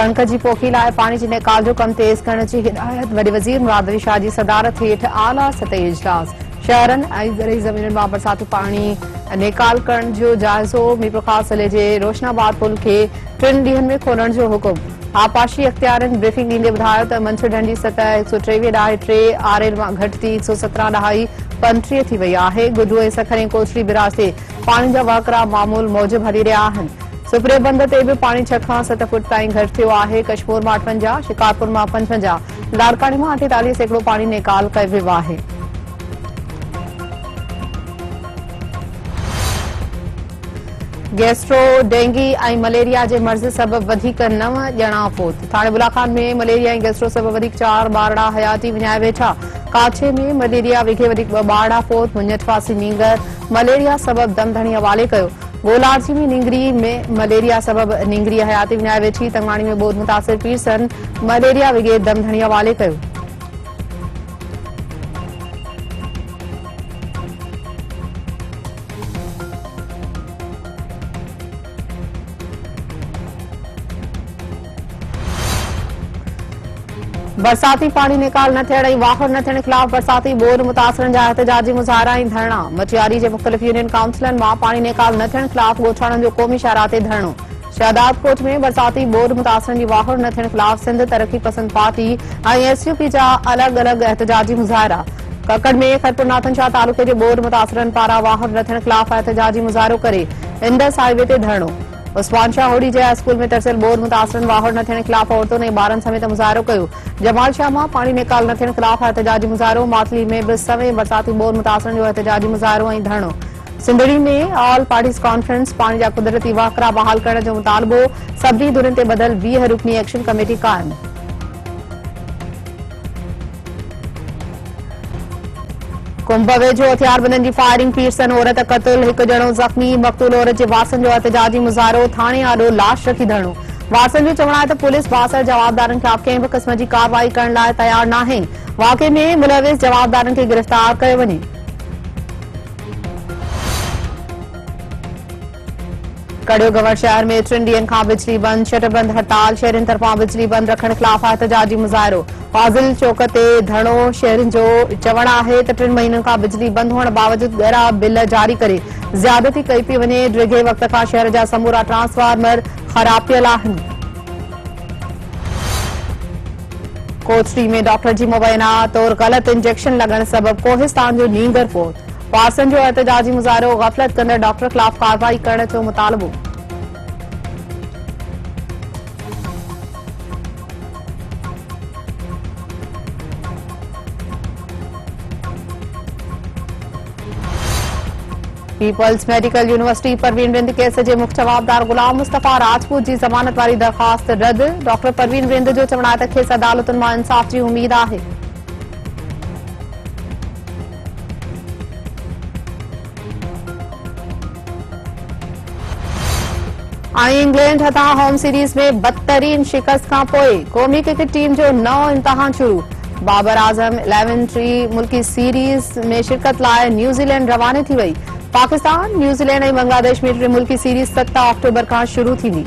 कणक जी पोखी लाइ पानी जी निकाल जो कम तेज करण जी हिदायत। वॾे वज़ीर मुराद अली शाह जी सदारत हेठि आला सतही इजलास। शहरनि ऐं ज़रई ज़मीनुनि मां बरसाती पानी निकाल करण जो जाइज़ो। मीरपुर ख़ासि ज़िले जे रोशनाबाद पुल खे 3 ॾींहनि में खोलण जो हुकुम। आबपाशी अख़्तियारनि ब्रीफिंग ॾींदे ॿुधायो त मंछरढंढ जी सतह 123 ॾाहे 3 आरएल मां घटि थी 117 ॾाहे 35 थी वई आहे। गुडू ऐं सखर ऐं कोचड़ी बिराज ते पानी जा वहकिरा मामूल मौजब हली रहिया आहिनि। सुपरे बंद ते बि पानी 6 खां 7 फुट ताईं घटि थियो आहे। कशमोर मां 58, शिकारपुर मां 55, लारकानी मां 48 सैकड़ो पानी निकाल कयो वियो आहे। गैस्ट्रो डेंगी ऐं मलेरिया जे मर्ज़ सबब वधीक 9 ॼणा फौत। थाणे बुलाखान में मलेरिया ऐं गैस्ट्रो सबब वधीक 4 ॿारड़ा हयाती विञाए वेठा। काछे में मलेरिया विघे वधीक 2 ॿारड़ा फौत। मुंजटफासी नींगर मलेरिया सबब दमधणी हवाले कयो। गोलारजी में नींगरी में मलेरिया सबब नींगरी हयाती विञाए वेठी। तंगवाणी में ॿोध मुतासिर पीरसन मलेरिया विघे दमधणी हवाले कयो। बरसाती पानी निकाल न थियण ऐं वाहर न थियण ख़िलाफ़ बरसाती बोर मुतासिरनि जा एहतजाजी मुज़ाहिरा ऐं धरणा। मटियारी जे मुख़्तलिफ़ यूनियन काउंसिलनि मां पानी निकाल न थियण ख़िलाफ़ ॻोठाणनि जो क़ौमी शाहराह ते धरणो। शहदादकोट में बरसाती बोर मुतासिरनि जी वाहर न थियण ख़िलाफ़ सिंध तरक़ी पसंद पार्टी ऐं एसयूपी जा अलॻि अलॻि एहतजाजी मुज़ाहिरा। ककड़ में खैरपुर नाथन शाह तालुक़े जे बोर मुतासिरनि पारां वाहर न थियण ख़िलाफ़ एहतजाजी मुज़ाहिरो करे इंडस हाईवे ते धरणो। उस्मान शाह होड़ी जे स्कूल में तरसियल बोर मुतासिरनि वाहर न थियण ख़िलाफ़ औरतुनि ऐं ॿारनि समेत मुज़ाहिरो कयो। जमाल शाह मां पानी निकाल न थियण ख़िलाफ़ एहतजाजी मुज़ाहिरो। मातली में बि सवें बरसाती बोर मुतासिरनि जो एहतजाजी मुज़ाहिरो ऐं धरणो। सिंधड़ी में ऑल पार्टीज़ कॉन्फ्रेंस पानी जा कुदरती वहकिरा बहाल करण जो मुतालबो। सभिनी धुरियुनि ते ॿधल 20 रुकनी एक्शन कमेटी क़ाइम। कुंभ वेझो हथियारबंदनि जी फायरिंग, पीरसन औरत क़तल, 1 ॼणो ज़ख़्मी। मक़तूल औरत जे वारसनि जो एहतजाजी मुज़ाहिरो। थाणे आॾो लाश रखी धरणो। वारसनि जो चवणु आहे त पुलिस बासर जवाबदारनि ख़िलाफ़ कंहिं बि क़िस्म जी कार्रवाई करण लाइ तयार नाहे। वाक़े में मुलविस जवाबदारनि खे गिरफ़्तार कयो वञे। कड़ियो गवर शहर में 3 ॾींहनि खां बिजली बंद, शटरबंद हड़ताल। शहरियुनि तरफ़ां बिजली बंद रखण ख़िलाफ़ एहतजाजी मुज़ाहिरो। फाज़िल चौक ते धरणो। शहरियुनि जो चवणु आहे त 3 महीननि खां बिजली बंद हुअण बावजूदि ॻरा बिल जारी करे ज़्यादती कई पई वञे। डिघे वक़्त खां शहर जा समूरा ट्रांसफार्मर ख़राब पियल आहिनि। कोचड़ी में डॉक्टर जी मुबैना तौर ग़लत इंजेक्शन लॻण सबब कोहिस्तान जो नींगर फौत। वारसनि जो एहतजाजी मुज़ाहिरो। ग़फ़लत कंदड़ डॉक्टर ख़िलाफ़ कार्रवाई करण जो मुतालबो। पीपल्स मेडिकल यूनिवर्सिटी परवीन विंद केस जे मुख्य जवाबदार गुलाम मुस्तफ़ा राजपूत जी ज़मानत वारी दरख़्वास्त रद्द। डॉक्टर परवीन विंद जो चवणु आहे त खेसि अदालतुनि मां इंसाफ़ जी उमीद आहे। ऐं इंग्लैंड हथां होम सीरीज़ में बदतरीन शिकस्त खां पोइ क़ौमी क्रिकेट टीम जो नओं इम्तिहान शुरू। बाबर आज़म 11 मुल्की सीरीज़ में शिरकत लाइ न्यूज़ीलैंड रवाने थी वई। पाकिस्तान, न्यूज़ीलैंड ऐं बांग्लादेश में 3 मुल्की सीरीज़ 7 अक्टूबर खां शुरू थींदी।